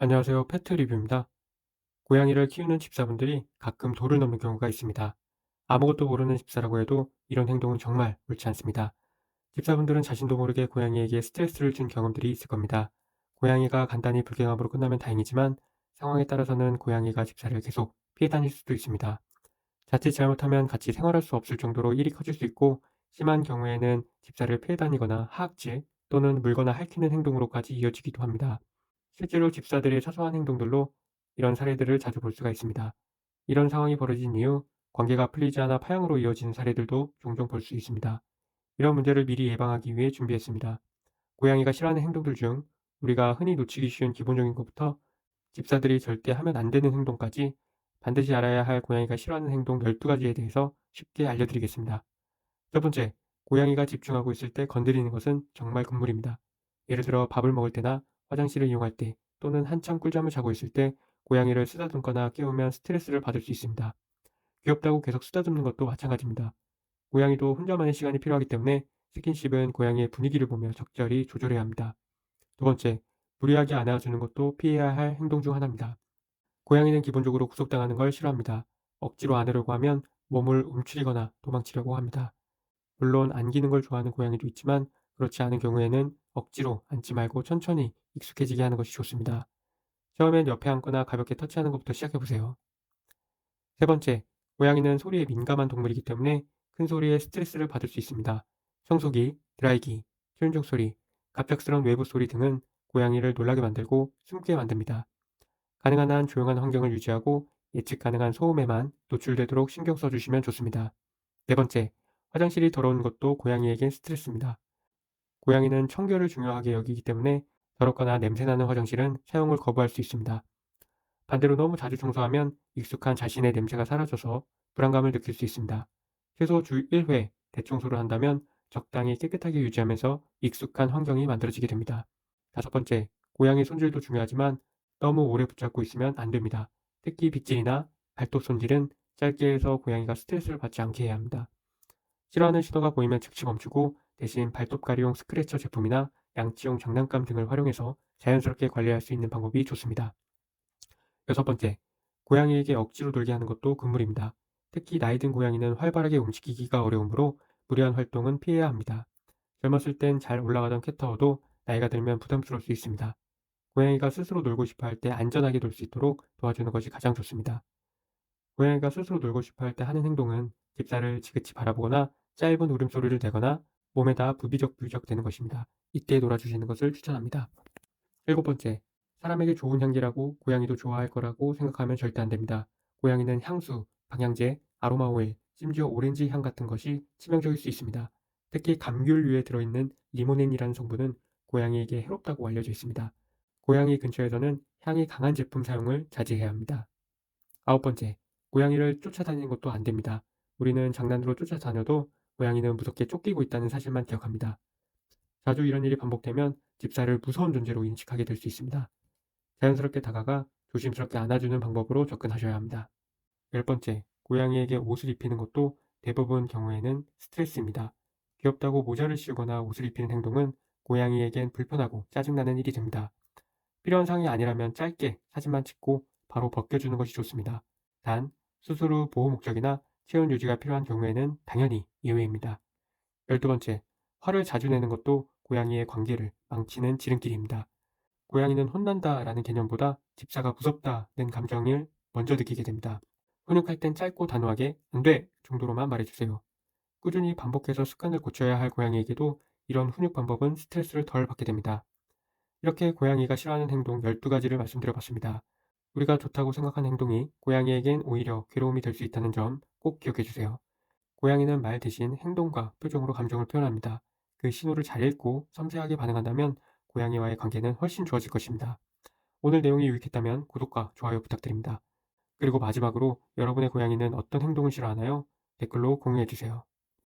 안녕하세요. 페트 리뷰입니다. 고양이를 키우는 집사분들이 가끔 도를 넘는 경우가 있습니다. 아무것도 모르는 집사라고 해도 이런 행동은 정말 옳지 않습니다. 집사분들은 자신도 모르게 고양이에게 스트레스를 준 경험들이 있을 겁니다. 고양이가 간단히 불경함으로 끝나면 다행이지만 상황에 따라서는 고양이가 집사를 계속 피해 다닐 수도 있습니다. 자칫 잘못하면 같이 생활할 수 없을 정도로 일이 커질 수 있고 심한 경우에는 집사를 피해 다니거나 하악질 또는 물거나 핥히는 행동으로까지 이어지기도 합니다. 실제로 집사들의 사소한 행동들로 이런 사례들을 자주 볼 수가 있습니다. 이런 상황이 벌어진 이후 관계가 풀리지 않아 파양으로 이어지는 사례들도 종종 볼 수 있습니다. 이런 문제를 미리 예방하기 위해 준비했습니다. 고양이가 싫어하는 행동들 중 우리가 흔히 놓치기 쉬운 기본적인 것부터 집사들이 절대 하면 안 되는 행동까지 반드시 알아야 할 고양이가 싫어하는 행동 12가지에 대해서 쉽게 알려드리겠습니다. 첫 번째, 고양이가 집중하고 있을 때 건드리는 것은 정말 금물입니다. 예를 들어 밥을 먹을 때나 화장실을 이용할 때 또는 한참 꿀잠을 자고 있을 때 고양이를 쓰다듬거나 깨우면 스트레스를 받을 수 있습니다. 귀엽다고 계속 쓰다듬는 것도 마찬가지입니다. 고양이도 혼자만의 시간이 필요하기 때문에 스킨십은 고양이의 분위기를 보며 적절히 조절해야 합니다. 두 번째, 무리하게 안아주는 것도 피해야 할 행동 중 하나입니다. 고양이는 기본적으로 구속당하는 걸 싫어합니다. 억지로 안으려고 하면 몸을 움츠리거나 도망치려고 합니다. 물론 안기는 걸 좋아하는 고양이도 있지만 그렇지 않은 경우에는 억지로 안지 말고 천천히 익숙해지게 하는 것이 좋습니다. 처음엔 옆에 앉거나 가볍게 터치하는 것부터 시작해보세요. 세 번째, 고양이는 소리에 민감한 동물이기 때문에 큰 소리에 스트레스를 받을 수 있습니다. 청소기, 드라이기, 천적 소리, 갑작스러운 외부 소리 등은 고양이를 놀라게 만들고 숨게 만듭니다. 가능한 한 조용한 환경을 유지하고 예측 가능한 소음에만 노출되도록 신경 써주시면 좋습니다. 네 번째, 화장실이 더러운 것도 고양이에겐 스트레스입니다. 고양이는 청결을 중요하게 여기기 때문에 더럽거나 냄새나는 화장실은 사용을 거부할 수 있습니다. 반대로 너무 자주 청소하면 익숙한 자신의 냄새가 사라져서 불안감을 느낄 수 있습니다. 최소 주 1회 대청소를 한다면 적당히 깨끗하게 유지하면서 익숙한 환경이 만들어지게 됩니다. 다섯 번째, 고양이 손질도 중요하지만 너무 오래 붙잡고 있으면 안 됩니다. 특히 빗질이나 발톱 손질은 짧게 해서 고양이가 스트레스를 받지 않게 해야 합니다. 싫어하는 신호가 보이면 즉시 멈추고 대신 발톱가리용 스크래처 제품이나 양치용 장난감 등을 활용해서 자연스럽게 관리할 수 있는 방법이 좋습니다. 여섯 번째, 고양이에게 억지로 놀게 하는 것도 금물입니다. 특히 나이 든 고양이는 활발하게 움직이기가 어려우므로 무리한 활동은 피해야 합니다. 젊었을 땐 잘 올라가던 캣타워도 나이가 들면 부담스러울 수 있습니다. 고양이가 스스로 놀고 싶어 할 때 안전하게 놀 수 있도록 도와주는 것이 가장 좋습니다. 고양이가 스스로 놀고 싶어 할 때 하는 행동은 집사를 지그치 바라보거나 짧은 울음소리를 내거나 몸에다 부비적부비적 대는 것입니다. 이때 놀아주시는 것을 추천합니다. 일곱 번째, 사람에게 좋은 향기라고 고양이도 좋아할 거라고 생각하면 절대 안 됩니다. 고양이는 향수, 방향제, 아로마 오일, 심지어 오렌지 향 같은 것이 치명적일 수 있습니다. 특히 감귤류에 들어있는 리모넨이라는 성분은 고양이에게 해롭다고 알려져 있습니다. 고양이 근처에서는 향이 강한 제품 사용을 자제해야 합니다. 아홉 번째, 고양이를 쫓아다니는 것도 안 됩니다. 우리는 장난으로 쫓아다녀도 고양이는 무섭게 쫓기고 있다는 사실만 기억합니다. 자주 이런 일이 반복되면 집사를 무서운 존재로 인식하게 될 수 있습니다. 자연스럽게 다가가 조심스럽게 안아주는 방법으로 접근하셔야 합니다. 열 번째, 고양이에게 옷을 입히는 것도 대부분 경우에는 스트레스입니다. 귀엽다고 모자를 씌우거나 옷을 입히는 행동은 고양이에겐 불편하고 짜증나는 일이 됩니다. 필요한 상황이 아니라면 짧게 사진만 찍고 바로 벗겨주는 것이 좋습니다. 단, 수술 후 보호 목적이나 체온 유지가 필요한 경우에는 당연히 예외입니다. 12번째, 화를 자주 내는 것도 고양이의 관계를 망치는 지름길입니다. 고양이는 혼난다라는 개념보다 집사가 무섭다는 감정을 먼저 느끼게 됩니다. 훈육할 땐 짧고 단호하게 안 돼! 정도로만 말해주세요. 꾸준히 반복해서 습관을 고쳐야 할 고양이에게도 이런 훈육 방법은 스트레스를 덜 받게 됩니다. 이렇게 고양이가 싫어하는 행동 12가지를 말씀드려봤습니다. 우리가 좋다고 생각하는 행동이 고양이에겐 오히려 괴로움이 될 수 있다는 점 꼭 기억해주세요. 고양이는 말 대신 행동과 표정으로 감정을 표현합니다. 그 신호를 잘 읽고 섬세하게 반응한다면 고양이와의 관계는 훨씬 좋아질 것입니다. 오늘 내용이 유익했다면 구독과 좋아요 부탁드립니다. 그리고 마지막으로 여러분의 고양이는 어떤 행동을 싫어하나요? 댓글로 공유해주세요.